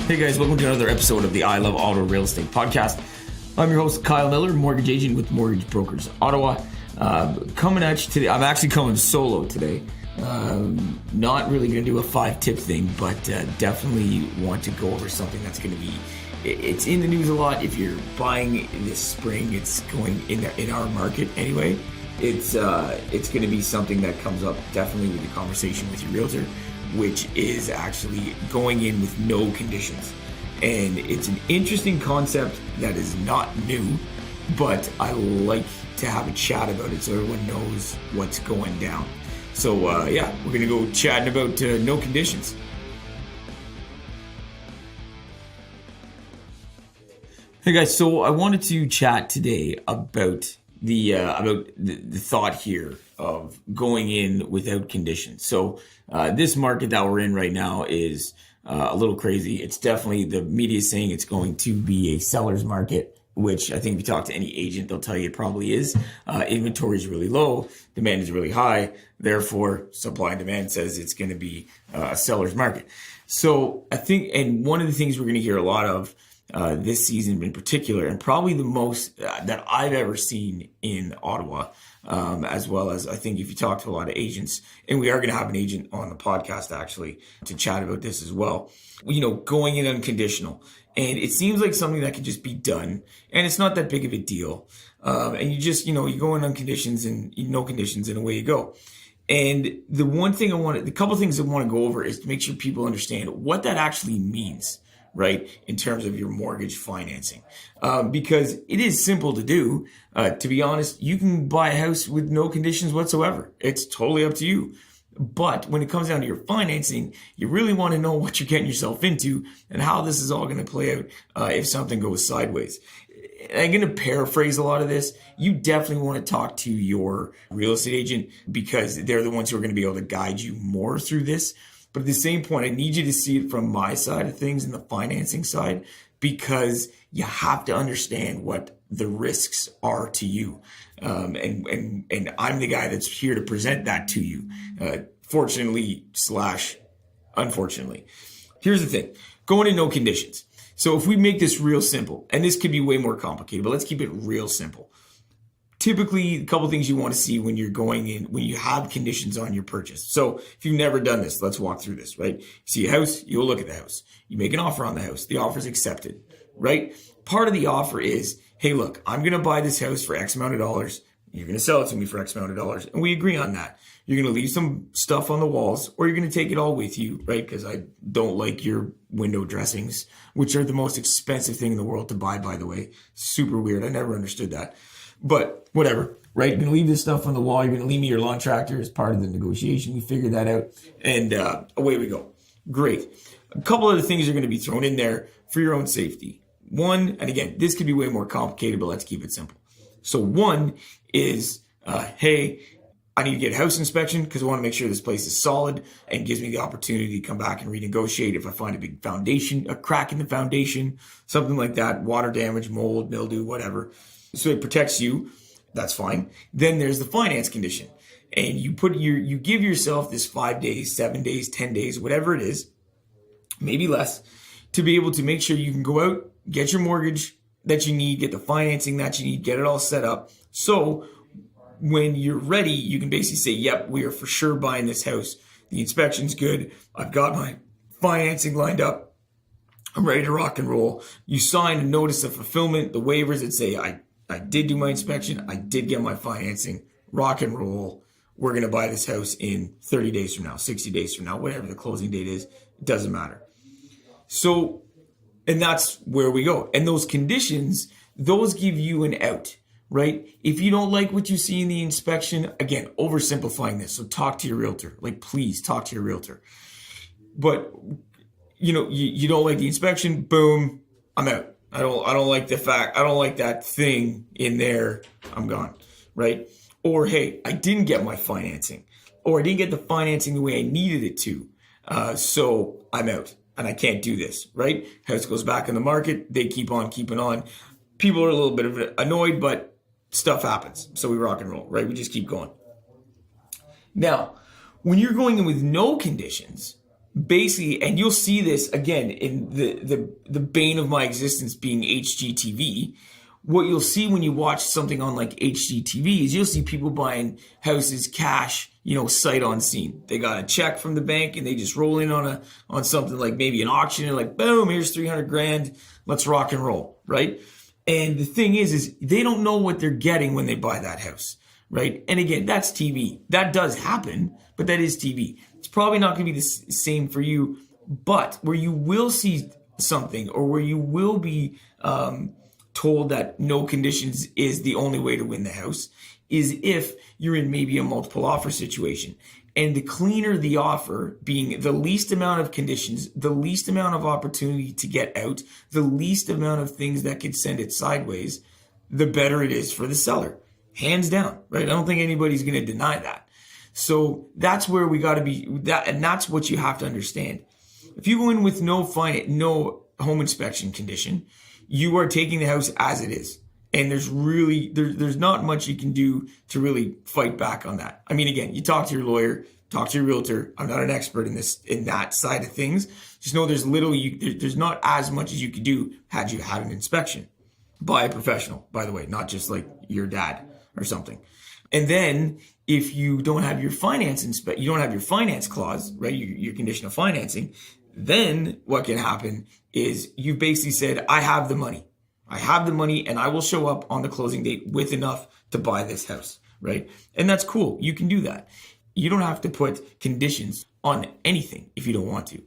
Hey guys, welcome to another episode of the I Love Ottawa Real Estate podcast. I'm your host, Kyle Miller, mortgage agent with Mortgage Brokers Ottawa. Coming at you today, I'm actually coming solo today. Not really going to do a 5-tip thing, but definitely want to go over something that's going to be, it's in the news a lot. If you're buying this spring, it's going in our market anyway. It's going to be something that comes up definitely with your conversation with your realtor, which is actually going in with no conditions. And it's an interesting concept that is not new, but I like to have a chat about it so everyone knows what's going down. So we're going to go chatting about no conditions. Hey guys, so I wanted to chat today about the thought here of going in without conditions. So this market that we're in right now is a little crazy. It's definitely, the media is saying it's going to be a seller's market, which I think if you talk to any agent, they'll tell you it probably is. Inventory is really low, demand is really high. Therefore, supply and demand says it's going to be a seller's market. So I think, and one of the things we're going to hear a lot of this season in particular, and probably the most that I've ever seen in Ottawa, as well as I think if you talk to a lot of agents, and we are going to have an agent on the podcast actually to chat about this as well, going in unconditional. And it seems like something that can just be done, and it's not that big of a deal. And you just, you go in on conditions and no conditions, and away you go. And the couple things I want to go over is to make sure people understand what that actually means, right, in terms of your mortgage financing. Because it is simple to do. To be honest, you can buy a house with no conditions whatsoever. It's totally up to you. But when it comes down to your financing, you really want to know what you're getting yourself into and how this is all going to play out if something goes sideways. I'm going to paraphrase a lot of this. You definitely want to talk to your real estate agent because they're the ones who are going to be able to guide you more through this. But at the same point, I need you to see it from my side of things and the financing side, because you have to understand what the risks are to you. And I'm the guy that's here to present that to you, fortunately / unfortunately. Here's the thing, going in no conditions. So if we make this real simple, and this could be way more complicated, but let's keep it real simple. Typically, a couple things you want to see when you're going in, when you have conditions on your purchase. So if you've never done this, let's walk through this, right? You see a house, you go look at the house. You make an offer on the house. The offer is accepted, right? Part of the offer is, hey, look, I'm going to buy this house for X amount of dollars. You're going to sell it to me for X amount of dollars. And we agree on that. You're going to leave some stuff on the walls, or you're going to take it all with you, right? Because I don't like your window dressings, which are the most expensive thing in the world to buy, by the way. Super weird. I never understood that. But whatever, right? You're going to leave this stuff on the wall. You're going to leave me your lawn tractor as part of the negotiation. We figured that out. And away we go. Great. A couple other things are going to be thrown in there for your own safety. One, and again, this could be way more complicated, but let's keep it simple. So one is, hey, I need to get a house inspection because I want to make sure this place is solid, and gives me the opportunity to come back and renegotiate if I find a big foundation, a crack in the foundation, something like that, water damage, mold, mildew, whatever. So it protects you. That's fine. Then there's the finance condition. And you give yourself this 5 days, 7 days, 10 days, whatever it is, maybe less, to be able to make sure you can go out, get your mortgage that you need, get the financing that you need, get it all set up. So when you're ready, you can basically say, yep, we are for sure buying this house. The inspection's good. I've got my financing lined up. I'm ready to rock and roll. You sign a notice of fulfillment, the waivers that say, I did do my inspection. I did get my financing. Rock and roll. We're going to buy this house in 30 days from now, 60 days from now, whatever the closing date is. It doesn't matter. So, and that's where we go. And those conditions, those give you an out, right? If you don't like what you see in the inspection, again, oversimplifying this. So talk to your realtor. Please talk to your realtor. But, you don't like the inspection, boom, I'm out. I don't like that thing in there. I'm gone, right? Or, hey, I didn't get my financing, or I didn't get the financing the way I needed it to. So I'm out and I can't do this, right? House goes back in the market. They keep on keeping on. People are a little bit annoyed, but stuff happens. So we rock and roll, right? We just keep going. Now, when you're going in with no conditions, basically, and you'll see this again in the bane of my existence being HGTV. What you'll see when you watch something on like HGTV is you'll see people buying houses cash, sight on scene. They got a check from the bank and they just roll in on something like maybe an auction and like, boom, here's 300 grand. Let's rock and roll, right? And the thing is they don't know what they're getting when they buy that house, right? And again, that's TV. That does happen, but that is TV. It's probably not going to be the same for you, but where you will see something or where you will be told that no conditions is the only way to win the house is if you're in maybe a multiple offer situation. And the cleaner the offer, being the least amount of conditions, the least amount of opportunity to get out, the least amount of things that could send it sideways, the better it is for the seller. Hands down, right? I don't think anybody's going to deny that. So that's where we got to be, and that's what you have to understand. If you go in with no home inspection condition, you are taking the house as it is. And there's not much you can do to really fight back on that. I mean, again, you talk to your lawyer, talk to your realtor. I'm not an expert in that side of things. Just know there's not as much as you could do had you had an inspection by a professional, by the way, not just like your dad or something. And then if you don't have your you don't have your finance clause, right? Your condition of financing, then what can happen is you basically said, I have the money and I will show up on the closing date with enough to buy this house, right? And that's cool. You can do that. You don't have to put conditions on anything if you don't want to.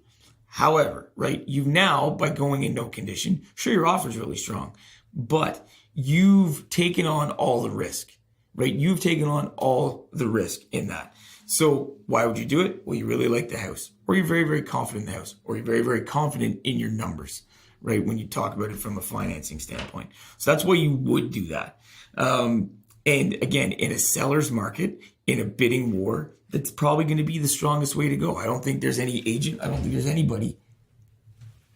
However, right, you've now, by going in no condition, sure, your offer is really strong, but you've taken on all the risk, right? You've taken on all the risk in that. So why would you do it? Well, you really like the house, or you're very, very confident in the house, or you're very, very confident in your numbers, right? When you talk about it from a financing standpoint. So that's why you would do that. And again, in a seller's market, in a bidding war, that's probably going to be the strongest way to go. I don't think there's any agent. I don't think there's anybody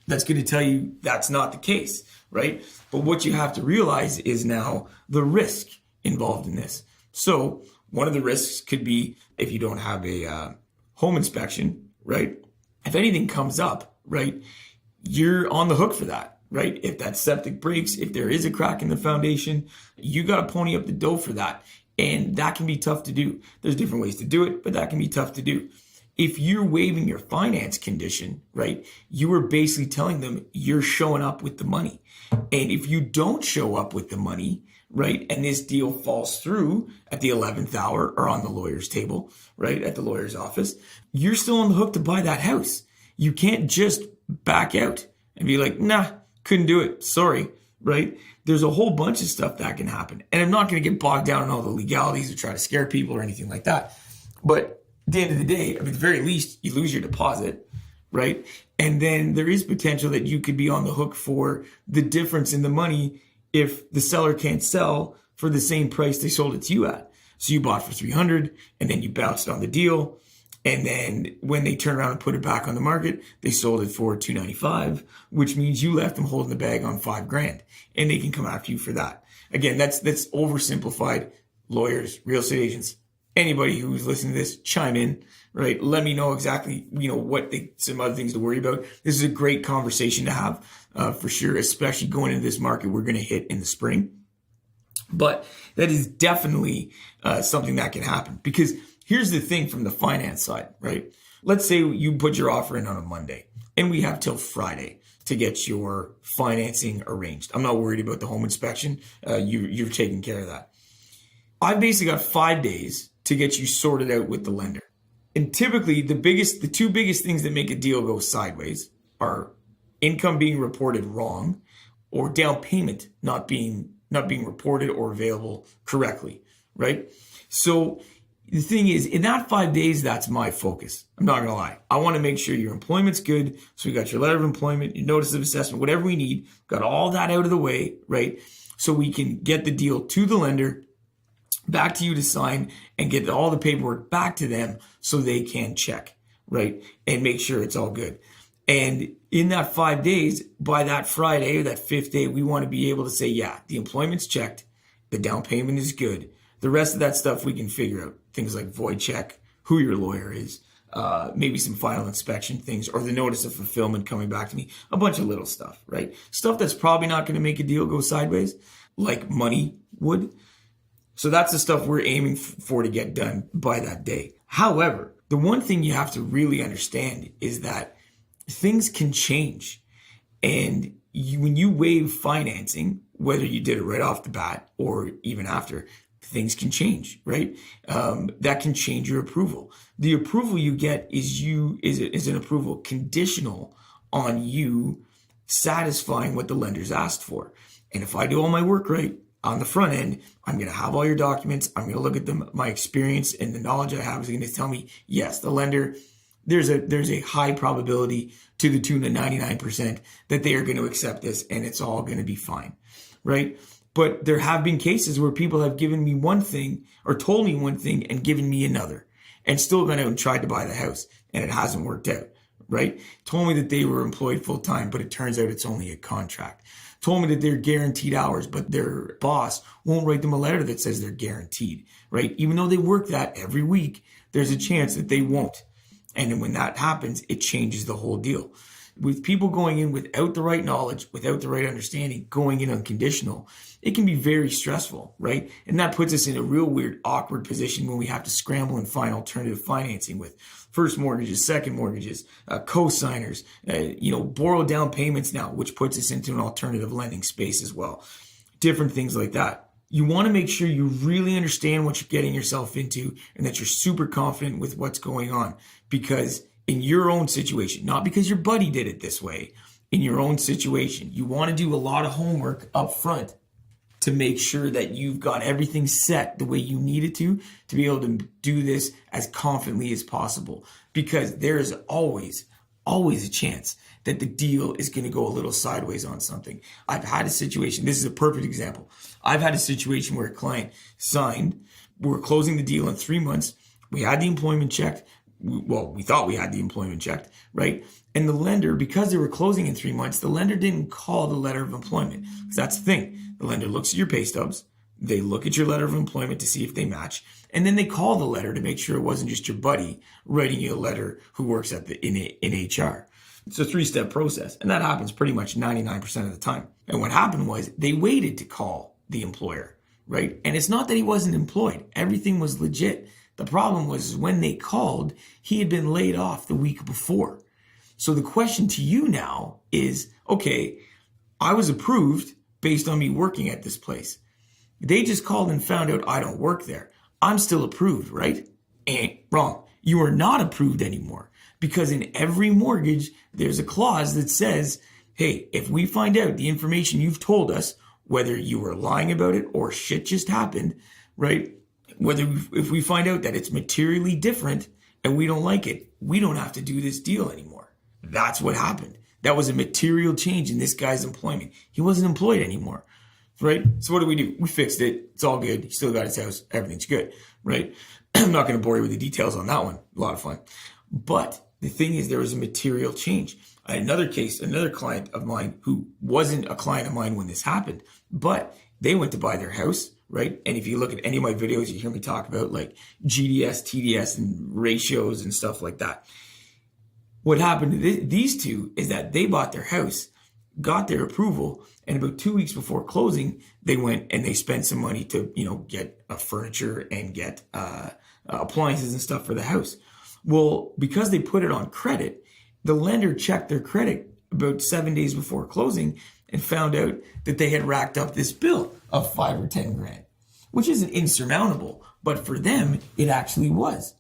that's going to tell you that's not the case, right? But what you have to realize is now the risk involved in this. So one of the risks could be if you don't have a home inspection, right? If anything comes up, right, you're on the hook for that, right? If that septic breaks, if there is a crack in the foundation, you got to pony up the dough for that. And that can be tough to do. There's different ways to do it, but that can be tough to do. If you're waiving your finance condition, right, you are basically telling them you're showing up with the money. And if you don't show up with the money, right, and this deal falls through at the 11th hour or on the lawyer's table, right, at the lawyer's office, you're still on the hook to buy that house. You can't just back out and be like, nah, couldn't do it. Sorry, right? There's a whole bunch of stuff that can happen. And I'm not going to get bogged down in all the legalities or try to scare people or anything like that. But at the end of the day, at the very least, you lose your deposit, right? And then there is potential that you could be on the hook for the difference in the money if the seller can't sell for the same price they sold it to you at. So you bought for $300 and then you bounced on the deal. And then when they turn around and put it back on the market, they sold it for $295, which means you left them holding the bag on $5,000, and they can come after you for that. Again, that's oversimplified. Lawyers, real estate agents, anybody who's listening to this, chime in, right? Let me know exactly, some other things to worry about. This is a great conversation to have, for sure, especially going into this market we're going to hit in the spring. But that is definitely something that can happen, because here's the thing from the finance side, right? Let's say you put your offer in on a Monday and we have till Friday to get your financing arranged. I'm not worried about the home inspection. You're taking care of that. I've basically got 5 days to get you sorted out with the lender. And typically the two biggest things that make a deal go sideways are income being reported wrong or down payment not being reported or available correctly, right? So the thing is, in that 5 days, that's my focus. I'm not going to lie. I want to make sure your employment's good. So we got your letter of employment, your notice of assessment, whatever we need. Got all that out of the way, right? So we can get the deal to the lender, back to you to sign, and get all the paperwork back to them so they can check, right? And make sure it's all good. And in that 5 days, by that Friday or that fifth day, we want to be able to say, yeah, the employment's checked. The down payment is good. The rest of that stuff we can figure out. Things like void check, who your lawyer is, maybe some final inspection things, or the notice of fulfillment coming back to me, a bunch of little stuff, right? Stuff that's probably not going to make a deal go sideways, like money would. So that's the stuff we're aiming for to get done by that day. However, the one thing you have to really understand is that things can change. And when you waive financing, whether you did it right off the bat or even after, things can change, right? That can change your approval. The approval you get is an approval conditional on you satisfying what the lender's asked for. And if I do all my work right on the front end, I'm going to have all your documents. I'm going to look at them. My experience and the knowledge I have is going to tell me, yes, the lender, there's a high probability to the tune of 99% that they are going to accept this and it's all going to be fine, right? But there have been cases where people have given me one thing or told me one thing and given me another and still gone out and tried to buy the house and it hasn't worked out, right? Told me that they were employed full time, but it turns out it's only a contract. Told me that they're guaranteed hours, but their boss won't write them a letter that says they're guaranteed, right? Even though they work that every week, there's a chance that they won't. And then when that happens, it changes the whole deal. With people going in without the right knowledge, without the right understanding, going in unconditional, it can be very stressful, right? And that puts us in a real weird, awkward position when we have to scramble and find alternative financing with first mortgages, second mortgages, co-signers, borrow down payments now, which puts us into an alternative lending space as well. Different things like that. You want to make sure you really understand what you're getting yourself into and that you're super confident with what's going on, because in your own situation, not because your buddy did it this way, in your own situation, you want to do a lot of homework up front to make sure that you've got everything set the way you need it to be able to do this as confidently as possible. Because there is always a chance that the deal is going to go a little sideways on something. I've had a situation, this is a perfect example. I've had a situation where a client signed, we were closing the deal in 3 months, we had the employment checked, we thought we had the employment checked, right? And the lender, because they were closing in 3 months, the lender didn't call the letter of employment. Because that's the thing. The lender looks at your pay stubs. They look at your letter of employment to see if they match. And then they call the letter to make sure it wasn't just your buddy writing you a letter who works at in HR. It's a 3-step process. And that happens pretty much 99% of the time. And what happened was they waited to call the employer, right? And it's not that he wasn't employed. Everything was legit. The problem was when they called, he had been laid off the week before. So the question to you now is, okay, I was approved based on me working at this place. They just called and found out I don't work there. I'm still approved, right? Wrong. You are not approved anymore, because in every mortgage, there's a clause that says, hey, if we find out the information you've told us, whether you were lying about it or shit just happened, right? If we find out that it's materially different and we don't like it, we don't have to do this deal anymore. That's what happened. That was a material change in this guy's employment. He wasn't employed anymore, right? So what do? We fixed it. It's all good. He still got his house. Everything's good, right? I'm not going to bore you with the details on that one. A lot of fun. But the thing is, there was a material change. I had another case, another client of mine who wasn't a client of mine when this happened, but they went to buy their house, right? And if you look at any of my videos, you hear me talk about like GDS, TDS, and ratios and stuff like that. What happened to these two is that they bought their house, got their approval, and about 2 weeks before closing, they went and they spent some money to, get furniture and get appliances and stuff for the house. Well, because they put it on credit, the lender checked their credit about 7 days before closing and found out that they had racked up this bill of $5 or $10 grand, which isn't insurmountable, but for them, it actually was.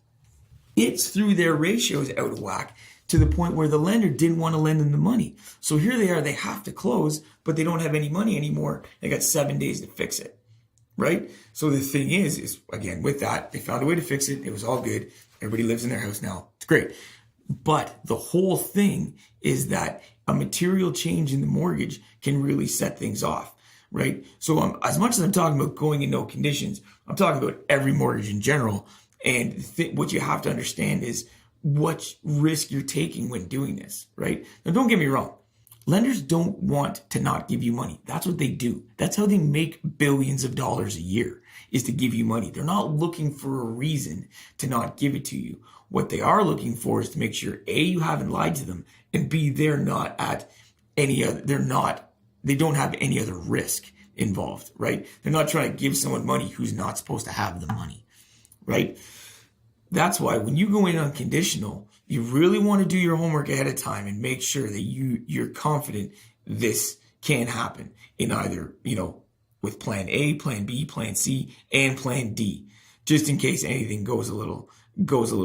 It's through their ratios out of whack to the point where the lender didn't want to lend them the money. So here they are, they have to close, but they don't have any money anymore. They got 7 days to fix it, right? So the thing is again, with that, they found a way to fix it. It was all good. Everybody lives in their house now. It's great. But the whole thing is that a material change in the mortgage can really set things off, right? So as much as I'm talking about going in no conditions, I'm talking about every mortgage in general. And what you have to understand is what risk you're taking when doing this, right? Now, don't get me wrong. Lenders don't want to not give you money. That's what they do. That's how they make billions of dollars a year, is to give you money. They're not looking for a reason to not give it to you. What they are looking for is to make sure, A, you haven't lied to them, and B, they don't have any other risk involved, right? They're not trying to give someone money who's not supposed to have the money, right? That's why when you go in unconditional, you really want to do your homework ahead of time and make sure that you're confident this can happen in either, with plan A, plan B, plan C, and plan D, just in case anything goes a little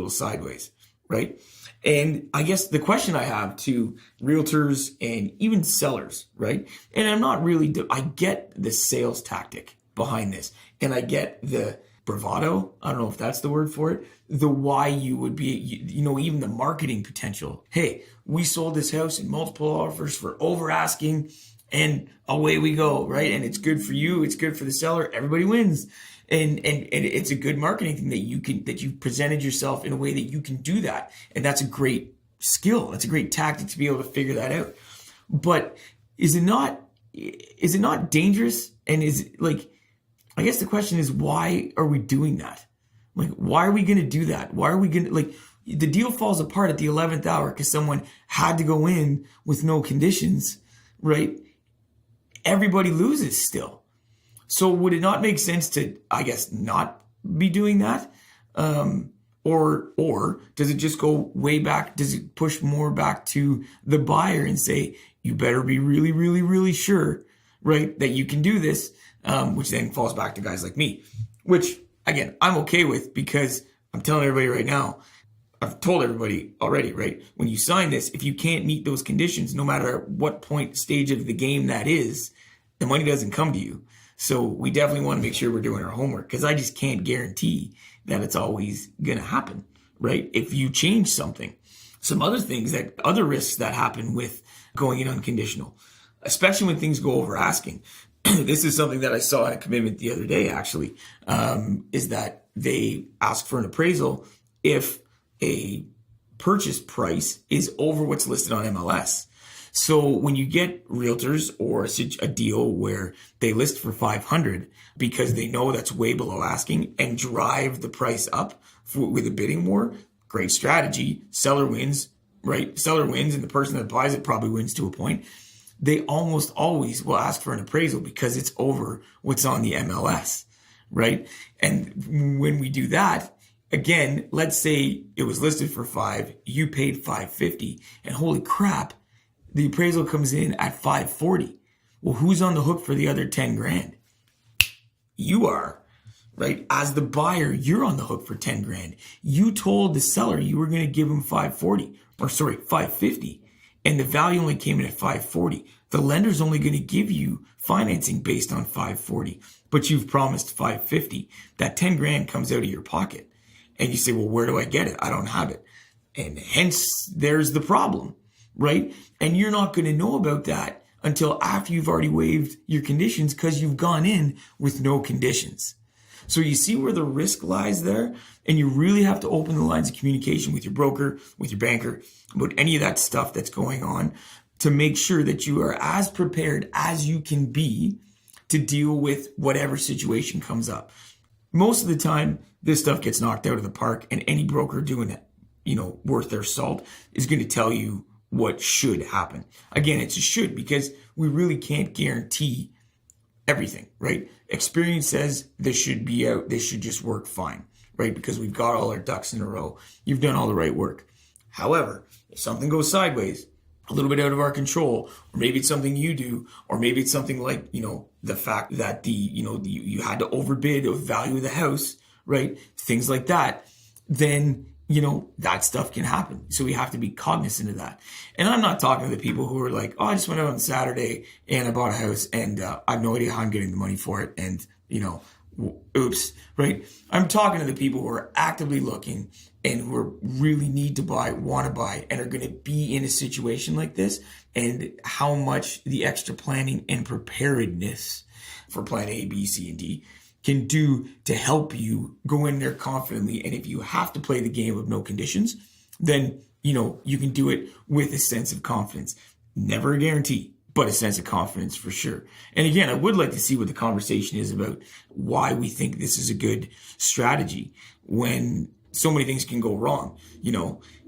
sideways, right? And I guess the question I have to realtors and even sellers, right? And I get the sales tactic behind this, and I get the bravado, I don't know if that's the word for it, the why you would be, even the marketing potential. Hey, we sold this house in multiple offers for over asking, and away we go, right? And it's good for you, it's good for the seller, everybody wins. And it's a good marketing thing that you've presented yourself in a way that you can do that. And that's a great skill. That's a great tactic to be able to figure that out. But is it not dangerous? And I guess the question is, why are we doing that? Why are we going to do that? Why are we going to, the deal falls apart at the 11th hour because someone had to go in with no conditions, right? Everybody loses still. So would it not make sense to, I guess, not be doing that? Or does it just go way back? Does it push more back to the buyer and say, you better be really, really, really sure, right, that you can do this, which then falls back to guys like me, which, again, I'm okay with, because I'm telling everybody right now, I've told everybody already, right? When you sign this, if you can't meet those conditions, no matter what stage of the game that is, the money doesn't come to you. So we definitely want to make sure we're doing our homework, because I just can't guarantee that it's always going to happen, right? If you change something. Some other risks that happen with going in unconditional, especially when things go over asking. This is something that I saw in a commitment the other day, actually, is that they ask for an appraisal if a purchase price is over what's listed on MLS. So when you get realtors or a deal where they list for 500 because they know that's way below asking and drive the price up with a bidding war, great strategy. Seller wins, right? Seller wins, and the person that buys it probably wins to a point. They almost always will ask for an appraisal because it's over what's on the MLS, right? And when we do that, again, let's say it was listed for 5, you paid $550, and holy crap, the appraisal comes in at $540. Well, who's on the hook for the other 10 grand? You are, right? As the buyer, you're on the hook for 10 grand. You told the seller you were going to give him $550, and the value only came in at $540. The lender's only going to give you financing based on $540, but you've promised $550. That 10 grand comes out of your pocket. And you say, well, where do I get it? I don't have it. And hence there's the problem, right? And you're not going to know about that until after you've already waived your conditions, because you've gone in with no conditions. So you see where the risk lies there, and you really have to open the lines of communication with your broker, with your banker, about any of that stuff that's going on, to make sure that you are as prepared as you can be to deal with whatever situation comes up. Most of the time, this stuff gets knocked out of the park, and any broker doing it, worth their salt, is going to tell you what should happen. Again, it's a should, because we really can't guarantee everything, right? Experience says this should be out, this should just work fine, right? Because we've got all our ducks in a row. You've done all the right work. However, if something goes sideways, a little bit out of our control, or maybe it's something you do, or maybe it's something like, the fact that you had to overbid the value of the house, right? Things like that, then that stuff can happen. So we have to be cognizant of that. And I'm not talking to the people who are like, oh, I just went out on Saturday and I bought a house and I have no idea how I'm getting the money for it. And, oops, right? I'm talking to the people who are actively looking and who are really need to buy, want to buy, and are going to be in a situation like this, and how much the extra planning and preparedness for plan A, B, C, and D can do to help you go in there confidently. And if you have to play the game of no conditions, then, you can do it with a sense of confidence. Never a guarantee, but a sense of confidence for sure. And again, I would like to see what the conversation is about why we think this is a good strategy when so many things can go wrong,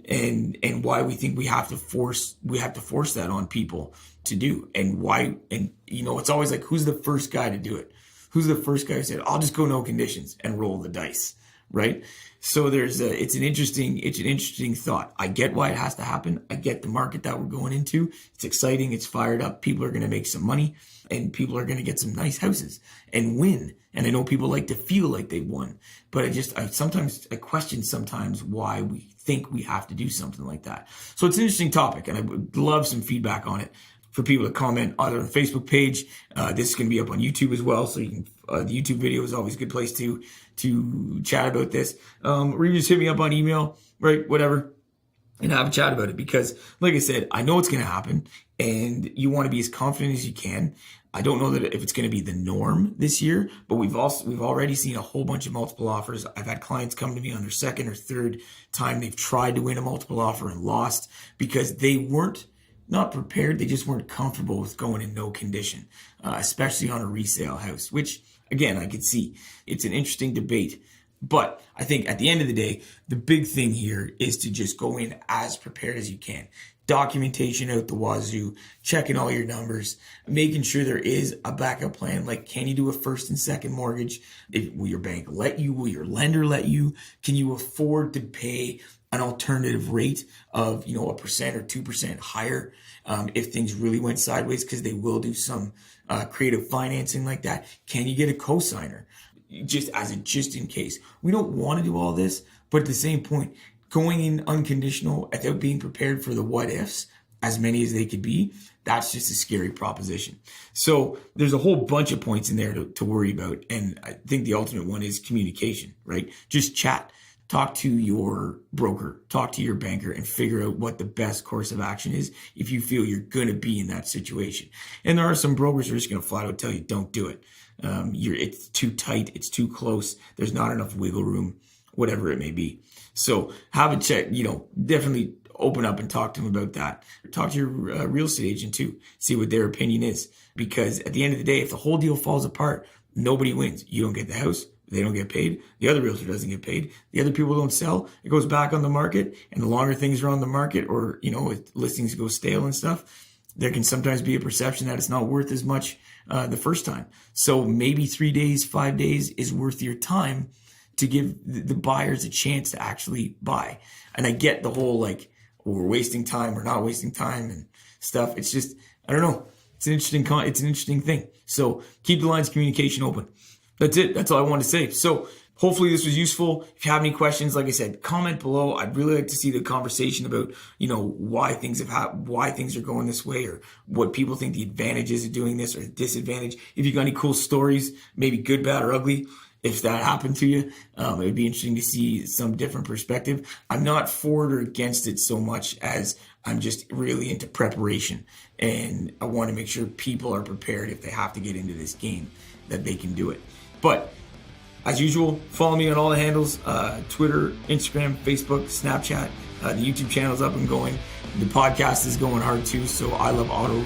and why we think we have to force that on people to do, and why. And it's always like, who's the first guy to do it? Who's the first guy who said, I'll just go no conditions and roll the dice, right? So it's an interesting thought. I get why it has to happen. I get the market that we're going into. It's exciting. It's fired up. People are going to make some money, and people are going to get some nice houses and win. And I know people like to feel like they've won, but I question sometimes why we think we have to do something like that. So it's an interesting topic, and I would love some feedback on it for people to comment either on the Facebook page. This is going to be up on YouTube as well, so you can. The YouTube video is always a good place to chat about this. Or you just hit me up on email, right? Whatever, and have a chat about it. Because, like I said, I know it's going to happen, and you want to be as confident as you can. I don't know that if it's going to be the norm this year, but we've already seen a whole bunch of multiple offers. I've had clients come to me on their second or third time they've tried to win a multiple offer and lost because they weren't not prepared. They just weren't comfortable with going in no condition, especially on a resale house, which, again, I could see. It's an interesting debate. But I think at the end of the day, the big thing here is to just go in as prepared as you can. Documentation out the wazoo, checking all your numbers, making sure there is a backup plan. Like, can you do a first and second mortgage? Will your bank let you? Will your lender let you? Can you afford to pay an alternative rate of, 1% or 2% higher if things really went sideways? Because they will do some creative financing like that. Can you get a cosigner? Just in case. We don't want to do all this, but at the same point, going in unconditional without being prepared for the what ifs, as many as they could be, that's just a scary proposition. So there's a whole bunch of points in there to worry about. And I think the ultimate one is communication, right? Just chat. Talk to your broker, talk to your banker, and figure out what the best course of action is if you feel you're going to be in that situation. And there are some brokers who are just going to flat out tell you, don't do it. It's too tight. It's too close. There's not enough wiggle room, whatever it may be. So have a check, definitely open up and talk to them about that. Talk to your real estate agent too. See what their opinion is. Because at the end of the day, if the whole deal falls apart, nobody wins. You don't get the house. They don't get paid. The other realtor doesn't get paid. The other people don't sell. It goes back on the market. And the longer things are on the market, or, if listings go stale and stuff, there can sometimes be a perception that it's not worth as much the first time. So maybe 3 days, 5 days is worth your time to give the buyers a chance to actually buy. And I get the whole we're wasting time, we're not wasting time and stuff. It's just, I don't know. It's an interesting thing. So keep the lines of communication open. That's it. That's all I want to say. So hopefully this was useful. If you have any questions, like I said, comment below. I'd really like to see the conversation about, why things are going this way, or what people think the advantages of doing this or the disadvantage. If you got any cool stories, maybe good, bad, or ugly, if that happened to you, it would be interesting to see some different perspective. I'm not for it or against it so much as I'm just really into preparation, and I want to make sure people are prepared if they have to get into this game, that they can do it. But as usual, follow me on all the handles, Twitter, Instagram, Facebook, Snapchat. The YouTube channel's up and going. The podcast is going hard too. So I Love Ottawa Real.